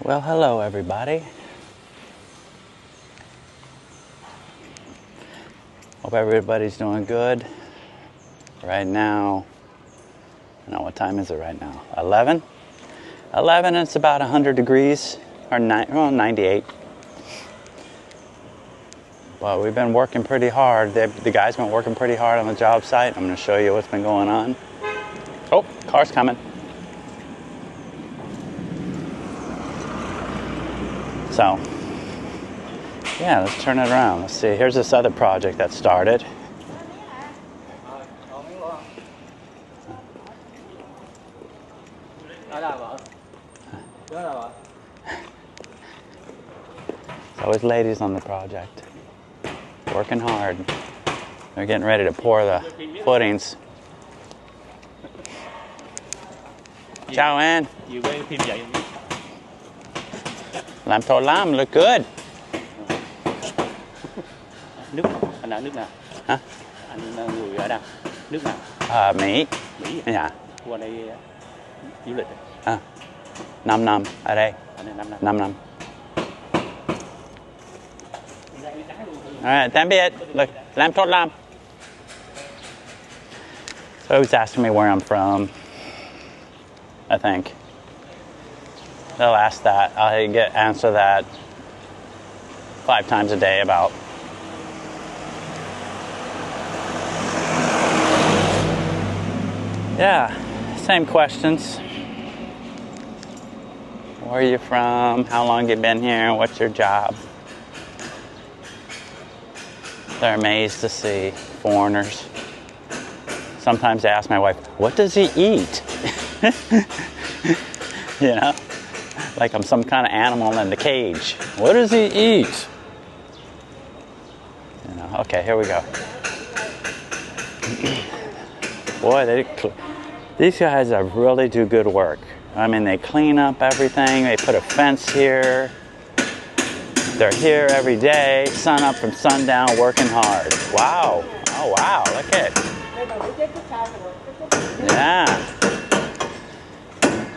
Well, hello everybody. Hope everybody's doing good. Right now, I don't know what time is it right now? 11? 11, and it's about 100 degrees, or 98. Well, we've been working pretty hard. The guys been working pretty hard on the job site. I'm going to show you what's been going on. Oh, car's coming. So, yeah, let's turn it around. Let's see. Here's this other project that started. There's always ladies on the project, working hard. They're getting ready to pour the footings. Chào anh. Làm thổ lam, look good. Nước, anh ở nước nào? Hả? Anh người ở đâu? Nước nào? Mỹ. Mỹ. Dạ. Qua đây du lịch. 5 năm ở đây. Anh này 5 năm. 5 năm. Alright, tạm biệt. Look, làm thổ lam. So who's asking me where I'm from? I think. They'll ask that. I answer that 5 times a day about. Yeah, same questions. Where are you from? How long you been here? What's your job? They're amazed to see foreigners. Sometimes they ask my wife, what does he eat? You know? Like I'm some kind of animal in the cage. What does he eat? You know, okay, here we go. Boy, these guys really do good work. I mean, they clean up everything. They put a fence here. They're here every day, sun up from sundown, working hard. Wow. Oh, wow, look at it. Yeah.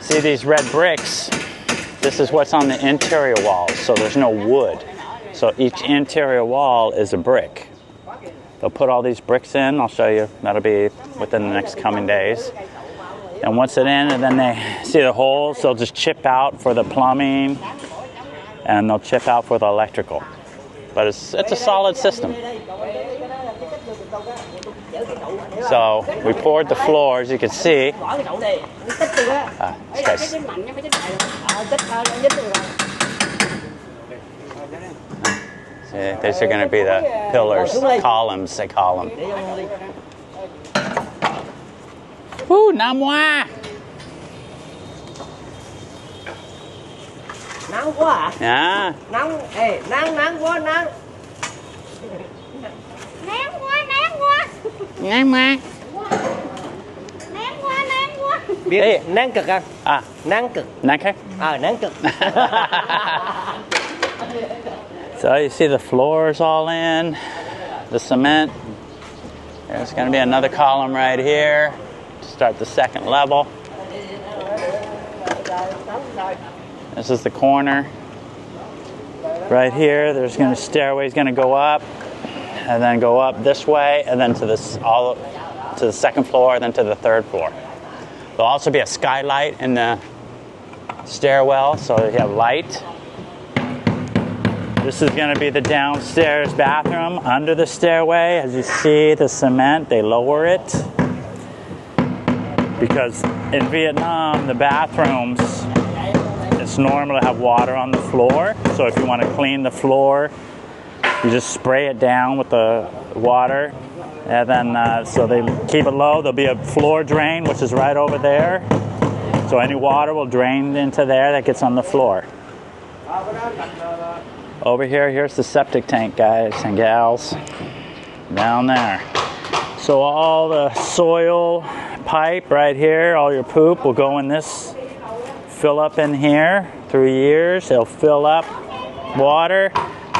See these red bricks? This is what's on the interior walls, so there's no wood. So each interior wall is a brick. They'll put all these bricks in. I'll show you. That'll be within the next coming days. And once it's in, and then they see the holes, they'll just chip out for the plumbing, and they'll chip out for the electrical. But it's a solid system. So we poured the floor, as you can see. See, these are going to be the pillars, columns, they call them. Woo, nắng quá. Nắng quá à? Yeah. Nắng, nắng quá, nắng. Nắng quá. Biết nắng cực không? Nắng cực. Nắng cực. Nắng cực. So you see the floors all in, the cement. There's going to be another column right here to start the second level. This is the corner. Right here, there's going to stairway's going to go up, and then go up this way, and then to this all to the second floor, then to the third floor. There'll also be a skylight in the stairwell, so you have light. This is going to be the downstairs bathroom under the stairway. As you see, the cement, they lower it. Because in Vietnam, the bathrooms, it's normal to have water on the floor. So if you want to clean the floor, you just spray it down with the water. And then, so they keep it low. There'll be a floor drain, which is right over there. So any water will drain into there that gets on the floor. Over here, here's the septic tank, guys and gals, down there. So all the soil pipe right here, all your poop will go in this, fill up in here through years. It'll fill up water,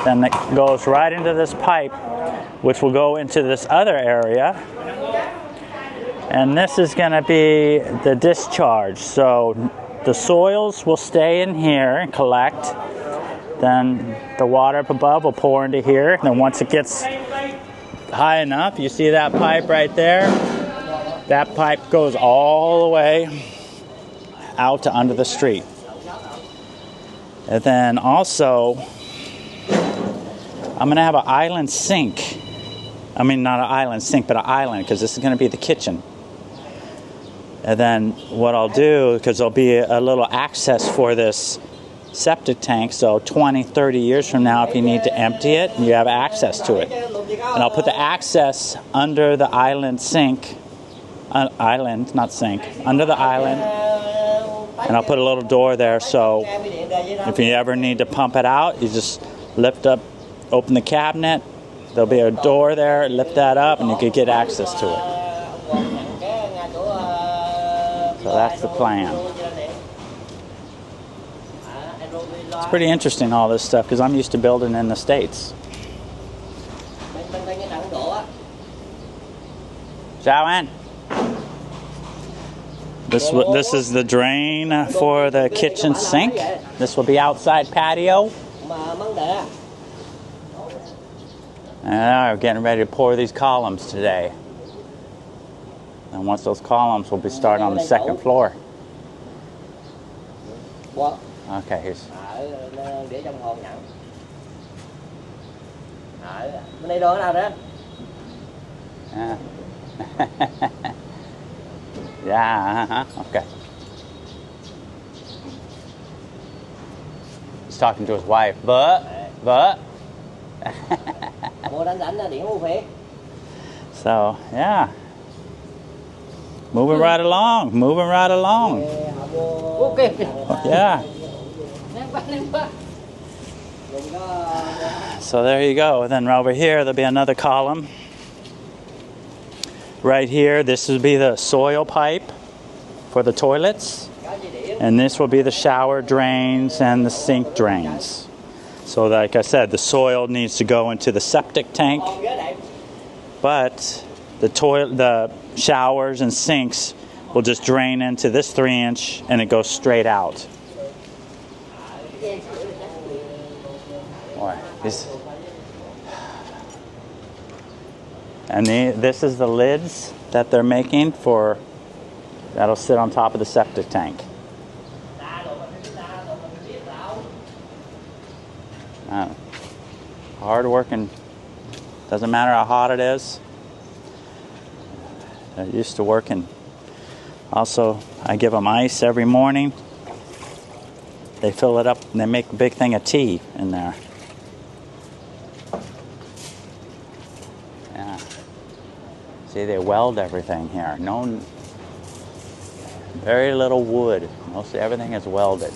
then it goes right into this pipe, which will go into this other area. And this is going to be the discharge. So the soils will stay in here and collect. Then the water up above will pour into here. Then once it gets high enough, you see that pipe right there? That pipe goes all the way out to under the street. And then also, I'm going to have an island sink. I mean, not an island sink, but an island, because this is going to be the kitchen. And then what I'll do, because there'll be a little access for this septic tank, so 20, 30 years from now, if you need to empty it, you have access to it. And I'll put the access under the island sink, not sink, under the island, and I'll put a little door there, so if you ever need to pump it out, you just lift up, open the cabinet, there'll be a door there, lift that up, and you can get access to it. So that's the plan. It's pretty interesting, all this stuff, because I'm used to building in the States. Joanne, this is the drain for the kitchen sink. This will be outside patio. And we're getting ready to pour these columns today. And once those columns will be started on the second floor. Okay, here's. Yeah. Yeah, okay. He's talking to his wife, but. So, yeah. Moving right along. Yeah. So there you go. And then over here, there'll be another column. Right here, this will be the soil pipe for the toilets. And this will be the shower drains and the sink drains. So like I said, the soil needs to go into the septic tank. But the showers and sinks will just drain into this 3-inch and it goes straight out. Boy, and this is the lids that they're making for that'll sit on top of the septic tank. Hard working, doesn't matter how hot it is. They're used to working. Also, I give them ice every morning. They fill it up and they make a big thing of tea in there. Yeah. See, they weld everything here. Very little wood. Mostly everything is welded.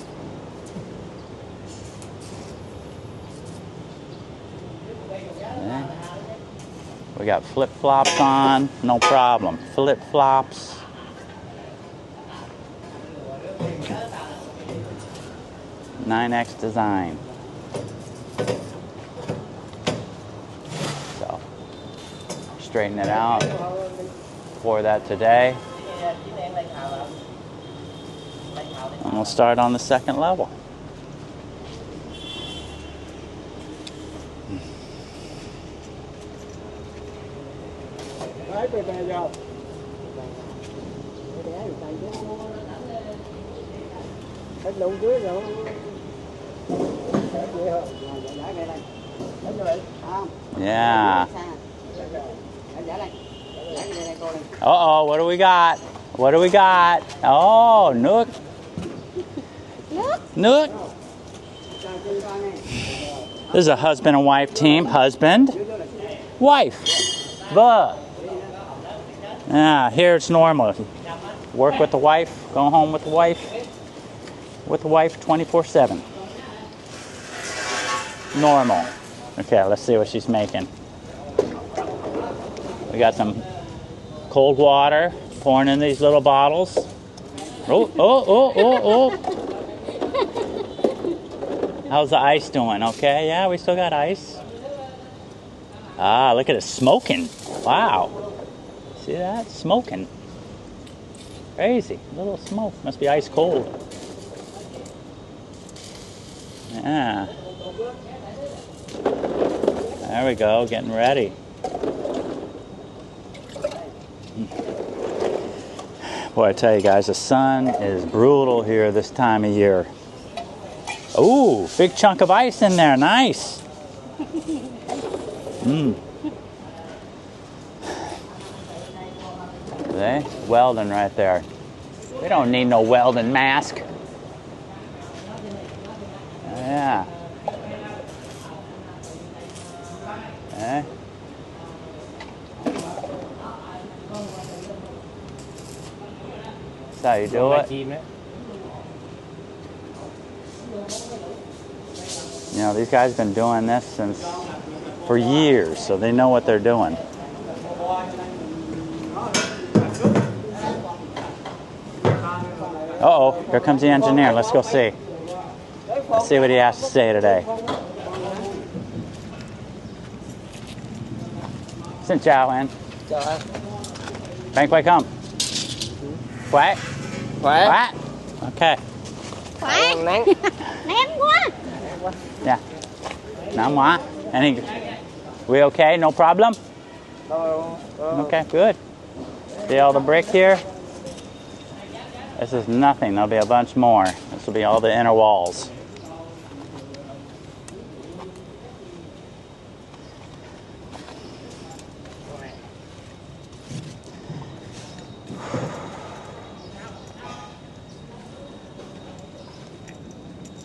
Yeah. We got flip-flops on, no problem. Flip-flops. (9X) design. So, straighten it out. Pour that today. And we'll start on the second level. Yeah. Uh-oh, what do we got? What do we got? Oh, Nook. Nook. This is a husband and wife team. Husband, wife. Yeah, here it's normal. Work with the wife, go home with the wife. With the wife 24/7. Normal. Okay, let's see what she's making. We got some cold water pouring in these little bottles. Oh. How's the ice doing? Okay, yeah, we still got ice. Ah, look at it smoking. Wow. See that? Smoking. Crazy. A little smoke. Must be ice cold. Yeah. There we go, getting ready. Boy, I tell you guys, the sun is brutal here this time of year. Ooh, big chunk of ice in there, nice. See? Welding right there. We don't need no welding mask. Yeah. Okay. That's how you do it. You know, these guys have been doing this for years, so they know what they're doing. Uh-oh, here comes the engineer. Let's go see. Let's see what he has to say today. Xin chào anh. Chào anh. Anh khỏe không? Khỏe. Khỏe. Khỏe. Okay. Khỏe. Nắng. Ném quá. Yeah. Nóng quá. We okay? No problem? Okay, good. See all the brick here? This is nothing. There'll be a bunch more. This will be all the inner walls.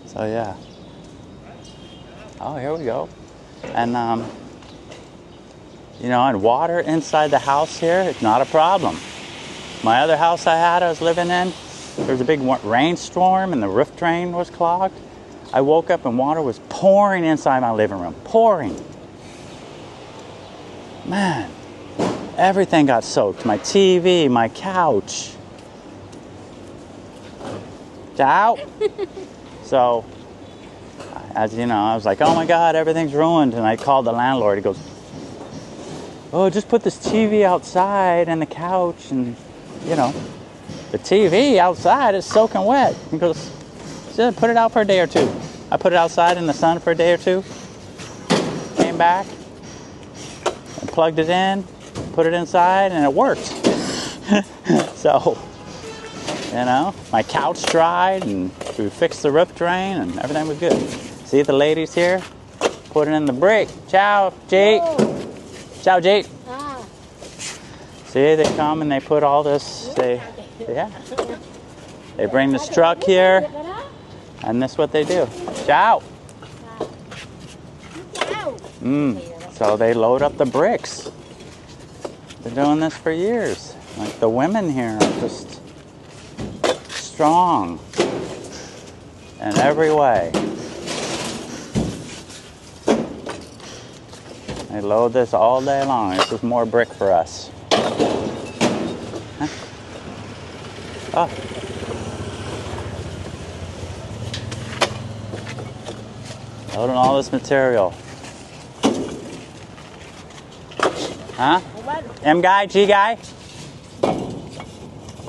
So yeah. Oh, here we go. And you know, and water inside the house here, it's not a problem. My other house I was living in, there was a big rainstorm and the roof drain was clogged. I woke up and water was pouring inside my living room. Pouring. Man, everything got soaked. My TV, my couch. Ciao. So, as you know, I was like, oh my God, everything's ruined. And I called the landlord. He goes, oh, just put this TV outside and the couch and, you know, the TV outside is soaking wet. He goes, just put it out for a day or two. I put it outside in the sun for a day or two. Came back, and plugged it in, put it inside, and it worked. So, you know, my couch dried and we fixed the roof drain and everything was good. See the ladies here? Put it in the brick. Ciao, Jake. Ciao, Jake. See, they come and they put all this, they bring this truck here, and this is what they do. Ciao. So they load up the bricks. They're doing this for years. Like the women here are just strong in every way. They load this all day long. This is more brick for us. Huh? Oh. Loading all this material. Huh? M guy, G guy?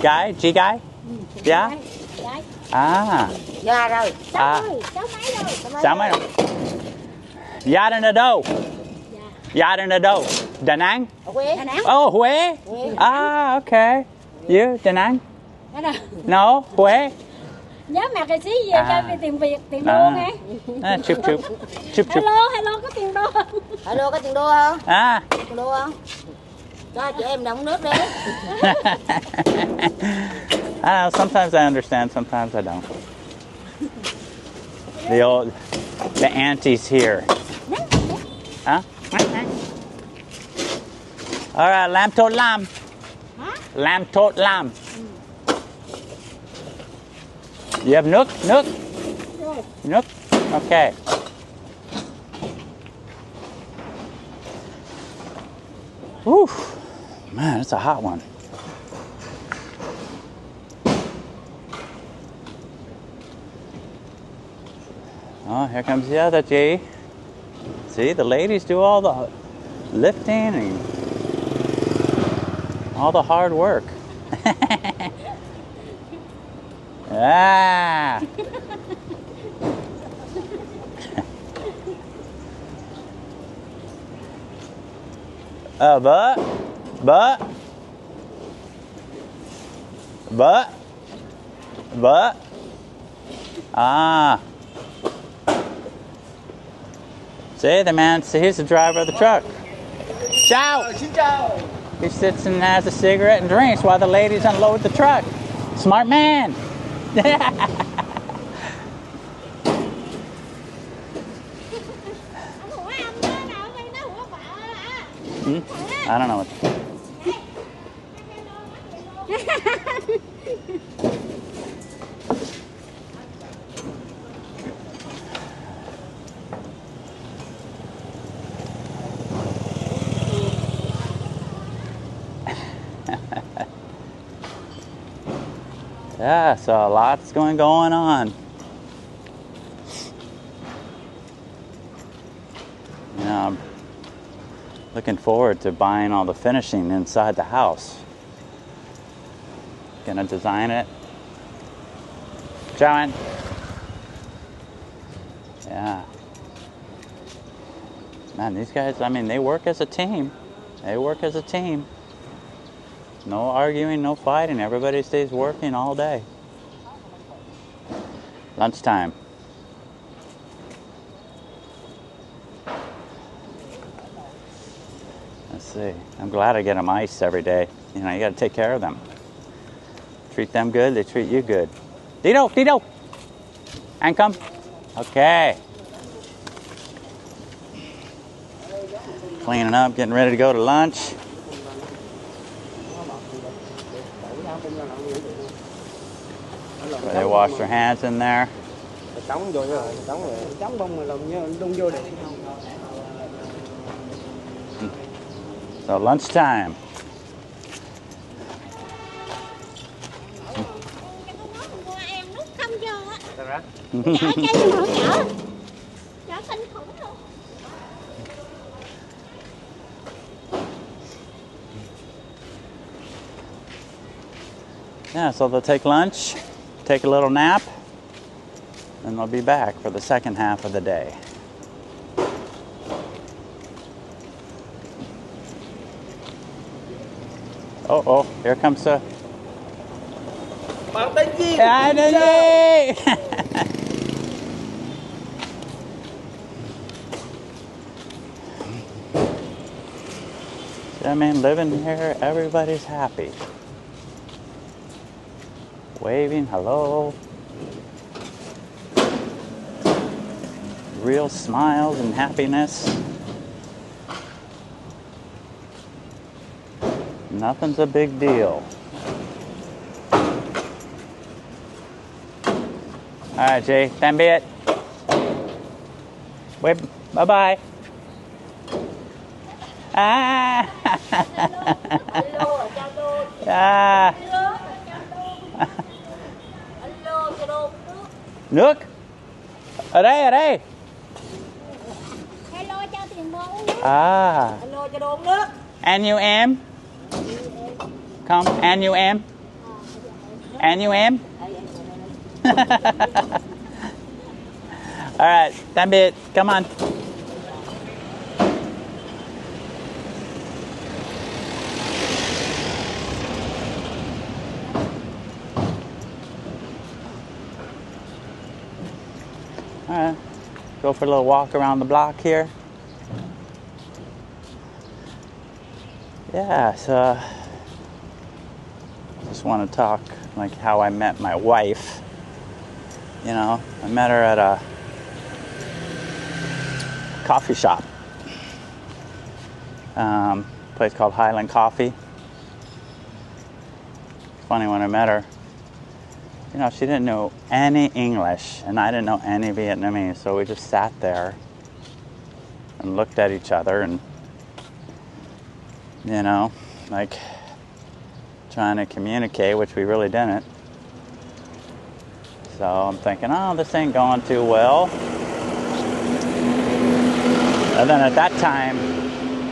Guy, G guy? Yeah? À. Dạ rồi. À. Cháu mấy rồi? Cháu mấy rồi? Gia đình ở đâu? Gia đình ở đâu? Đà Nẵng? Huế. Đà Nẵng. Oh, Huế? Ah, okay. You, Đà Nẵng? No, Huế? Nhớ mặt rồi xí về cho tiền Việt, tiền đô nghe. Chụp chụp. Chụp chụp. Hello, có tiền đô không? Hello, có tiền đô không? À. Tiền đô không? Cho chị em đóng nước đi. Sometimes I understand, sometimes I don't. The aunties here. Huh? All right, lamb tot lamb. Lamb tot lamb. You have nước? Nước? Nước? Okay. Whew. Man, it's a hot one. Oh, here comes the other G. See, the ladies do all the lifting and all the hard work. Ah. But. Ah. See, the man, see, he's the driver of the truck. Ciao! He sits and has a cigarette and drinks while the ladies unload the truck. Smart man! I don't know what. Yeah, so lots going on. You know, I'm looking forward to buying all the finishing inside the house. Gonna design it. John. Yeah. Man, these guys, I mean, they work as a team. They work as a team. No arguing, no fighting. Everybody stays working all day. Lunchtime. Let's see. I'm glad I get them ice every day. You know, you got to take care of them. Treat them good, they treat you good. Dito! And come. Okay. Cleaning up, getting ready to go to lunch. They wash their hands in there. So lunchtime. Yeah, so they'll take lunch, take a little nap, and they'll be back for the second half of the day. Oh, here comes the... I mean, living here, everybody's happy. Waving, hello. Real smiles and happiness. Nothing's a big deal. All right, Jay, tạm biệt. Wait, bye-bye. Ah. Ah. Nước. Ở đây. Hello cho tiền bố uống nước. Ah. Hello cho đồ uống nước. And you em? Come, and you em? And you em? All right, tạm biệt. Come on. All right, go for a little walk around the block here. Yeah, so just want to talk like how I met my wife. You know, I met her at a coffee shop, place called Highland Coffee. Funny, when I met her, you know, she didn't know any English and I didn't know any Vietnamese, so we just sat there and looked at each other and, you know, like trying to communicate, which we really didn't. So I'm thinking, oh, this ain't going too well. And then at that time,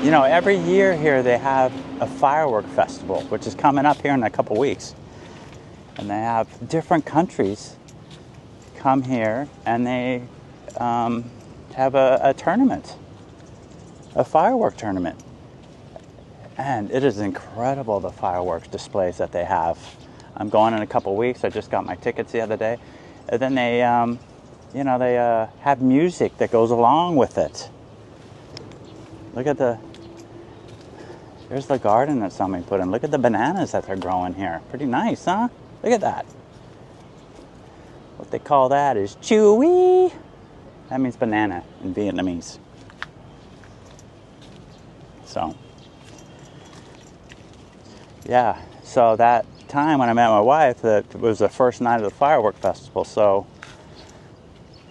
you know, every year here they have a firework festival, which is coming up here in a couple weeks. And they have different countries come here and they have a tournament, a firework tournament. And it is incredible, the fireworks displays that they have. I'm going in a couple weeks. I just got my tickets the other day. And then they, they have music that goes along with it. Look at here's the garden that somebody put in. Look at the bananas that they're growing here. Pretty nice, huh? Look at that. What they call that is chewy. That means banana in Vietnamese. So, yeah. So that time when I met my wife, that was the first night of the firework festival. So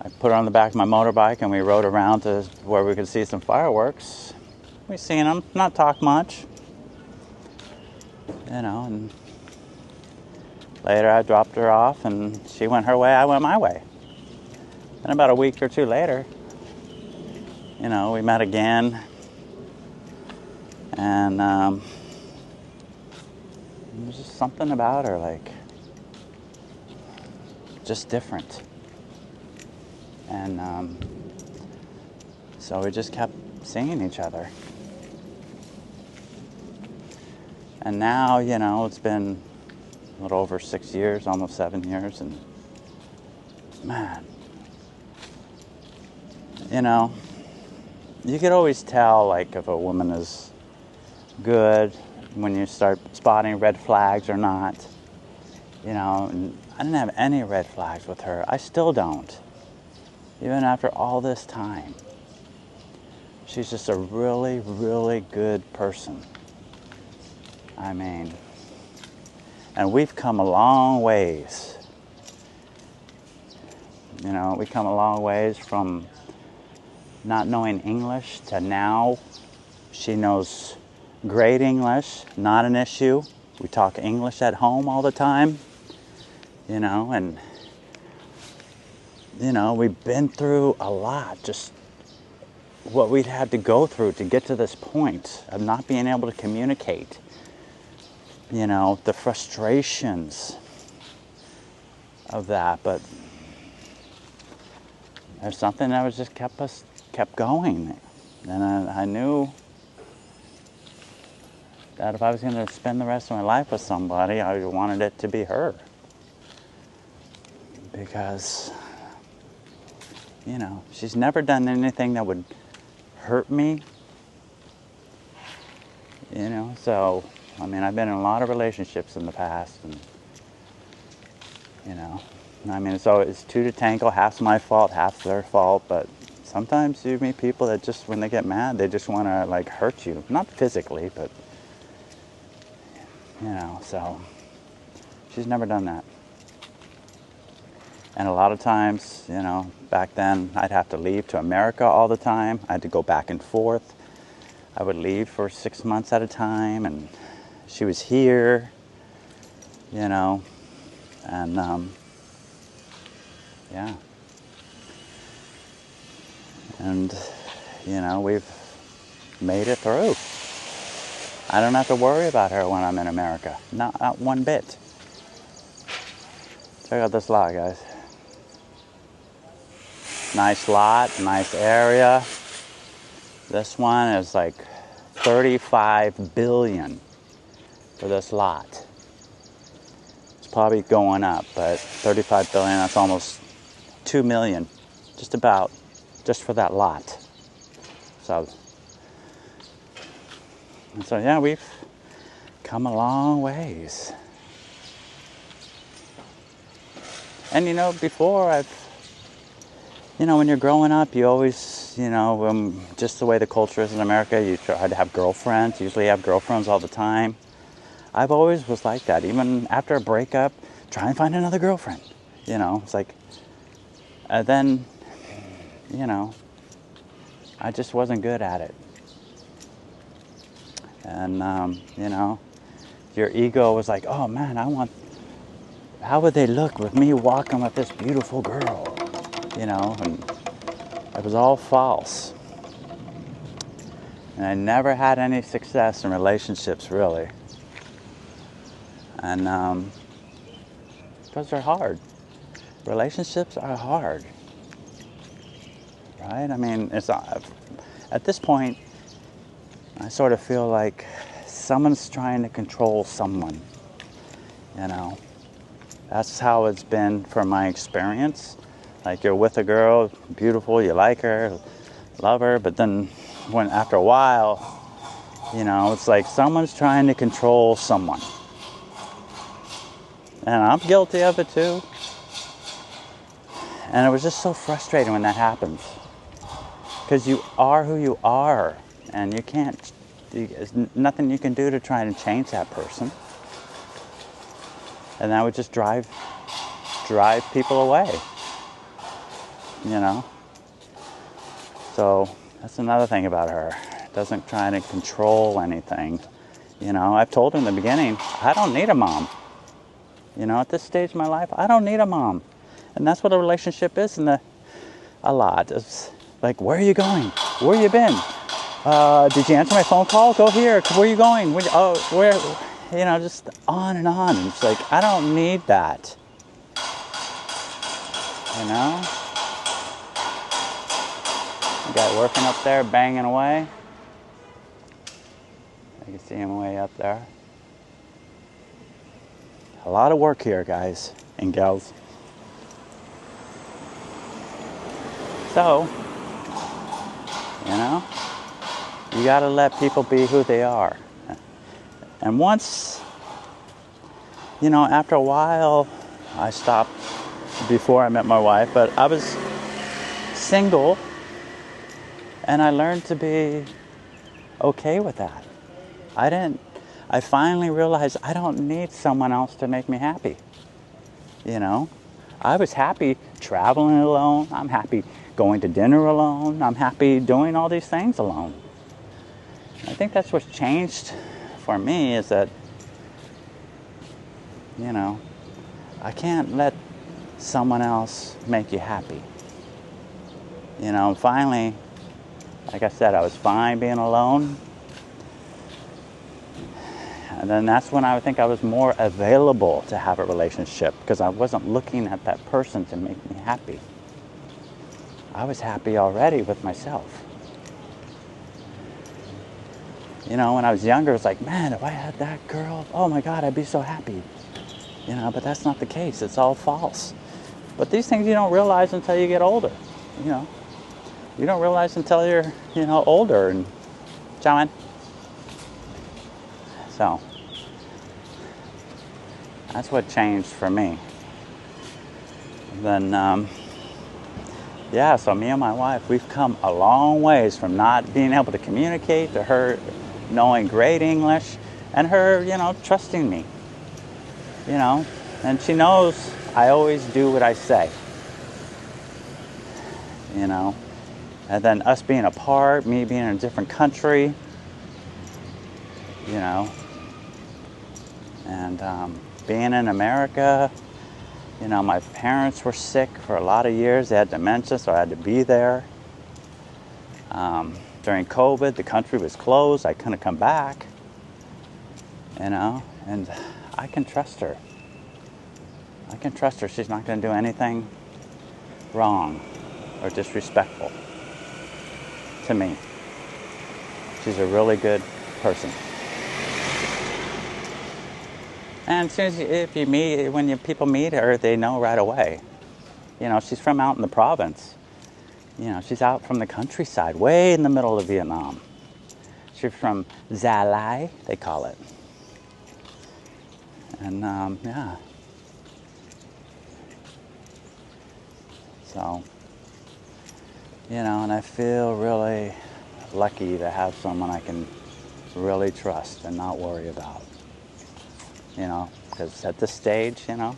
I put her on the back of my motorbike and we rode around to where we could see some fireworks. We seen them, not talk much, and later I dropped her off and she went her way, I went my way. And about a week or two later, we met again, and there's just something about her, like, just different. And so we just kept seeing each other. And now, it's been a little over 6 years, almost 7 years, and man, you could always tell, like, if a woman is good when you start spotting red flags or not. And I didn't have any red flags with her. I still don't, even after all this time. She's just a really, really good person. I mean, and we've come a long ways. We come a long ways from not knowing English to now she knows great English, not an issue. We talk English at home all the time, and, we've been through a lot, just what we'd had to go through to get to this point of not being able to communicate. The frustrations of that, but there's something that was just kept going. And I knew that if I was going to spend the rest of my life with somebody, I wanted it to be her. Because, she's never done anything that would hurt me. So, I mean, I've been in a lot of relationships in the past, and, so it's two to tango, half's my fault, half's their fault, but sometimes you meet people that just, when they get mad, they just want to, like, hurt you. Not physically, but, so she's never done that. And a lot of times, back then, I'd have to leave to America all the time. I had to go back and forth. I would leave for 6 months at a time, and she was here, and, yeah. And, we've made it through. I don't have to worry about her when I'm in America. Not one bit. Check out this lot, guys. Nice lot, nice area. This one is like $35 billion for this lot. It's probably going up, but $35 billion, that's almost $2 million, just for that lot. So yeah, we've come a long ways. And before when you're growing up, you always, just the way the culture is in America, you try to have girlfriends. Usually have girlfriends all the time. I've always was like that. Even after a breakup, try and find another girlfriend. It's like, and then, I just wasn't good at it. And, your ego was like, oh man, how would they look with me walking with this beautiful girl? And it was all false. And I never had any success in relationships, really. And because they're hard. Relationships are hard. Right? I mean, at this point, I sort of feel like someone's trying to control someone, you know. That's how it's been from my experience. Like, you're with a girl, beautiful, you like her, love her, but then when after a while, you know, it's like someone's trying to control someone. And I'm guilty of it too. And it was just so frustrating when that happens. Because you are who you are. And you can't, there's nothing you can do to try and change that person. And that would just drive people away. You know? So that's another thing about her. Doesn't try to control anything. You know, I've told her in the beginning, I don't need a mom. You know, at this stage of my life, I don't need a mom. And that's what a relationship is a lot. It's like, where are you going? Where you been? Did you answer my phone call? Go here. Where are you going? Where? You know, just on and on. And it's like, I don't need that. You know? The guy working up there, banging away. I can see him way up there. A lot of work here, guys and gals. So, you know, you gotta let people be who they are. And once, you know, after a while, I stopped before I met my wife, but I was single, and I learned to be okay with that. I finally realized I don't need someone else to make me happy. You know, I was happy traveling alone. I'm happy going to dinner alone. I'm happy doing all these things alone. I think that's what's changed for me, is that, you know, I can't let someone else make you happy. You know, finally, like I said, I was fine being alone. And then that's when I think I was more available to have a relationship, because I wasn't looking at that person to make me happy. I was happy already with myself. You know, when I was younger, it's like, man, if I had that girl, oh my God, I'd be so happy. You know, but that's not the case. It's all false. But these things you don't realize until you get older. You know, you don't realize until you're, you know, older. And John. So that's what changed for me. Then, yeah, so me and my wife, we've come a long ways from not being able to communicate to her knowing great English, and her, you know, trusting me. You know, and she knows I always do what I say. You know, and then us being apart, me being in a different country, you know, and being in America, you know, my parents were sick for a lot of years. They had dementia, so I had to be there. During COVID, the country was closed. I couldn't come back, you know, and I can trust her. I can trust her. She's not going to do anything wrong or disrespectful to me. She's a really good person. And as soon as if you meet, when people meet her, they know right away. You know, she's from out in the province. You know, she's out from the countryside, way in the middle of Vietnam. She's from Gia Lai, they call it. And yeah. So, you know, and I feel really lucky to have someone I can really trust and not worry about. You know, because at this stage, you know,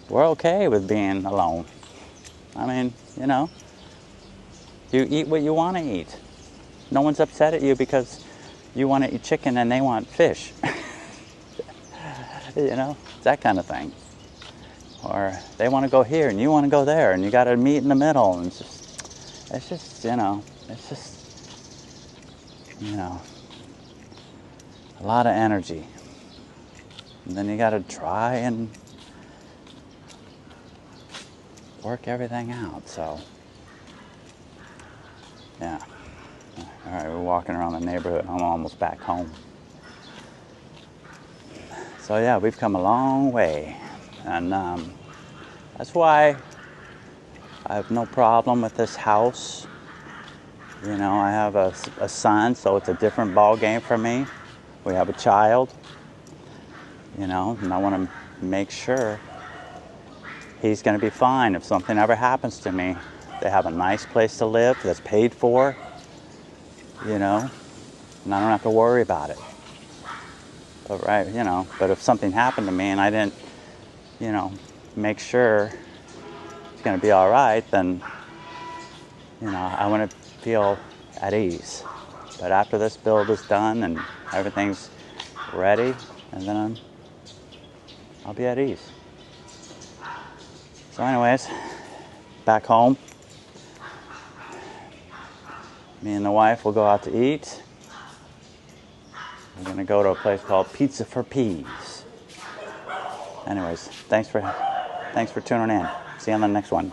we're okay with being alone. I mean, you know, you eat what you want to eat. No one's upset at you because you want to eat chicken and they want fish. You know, that kind of thing. Or they want to go here and you want to go there, and you got to meet in the middle. And it's just, you know, it's just, you know, a lot of energy. And then you got to try and work everything out. So, yeah. All right, we're walking around the neighborhood. I'm almost back home. So yeah, we've come a long way, and that's why I have no problem with this house. You know, I have a son, so it's a different ball game for me. We have a child, you know, and I want to make sure he's going to be fine if something ever happens to me. They have a nice place to live that's paid for, you know, and I don't have to worry about it. But right, you know, but if something happened to me and I didn't, you know, make sure it's going to be all right, then, you know, I want to feel at ease. But after this build is done and everything's ready, and then I'll be at ease. So anyways, back home, me and the wife will go out to eat. We're gonna go to a place called Pizza for Peas. Anyways, thanks for tuning in. See you on the next one.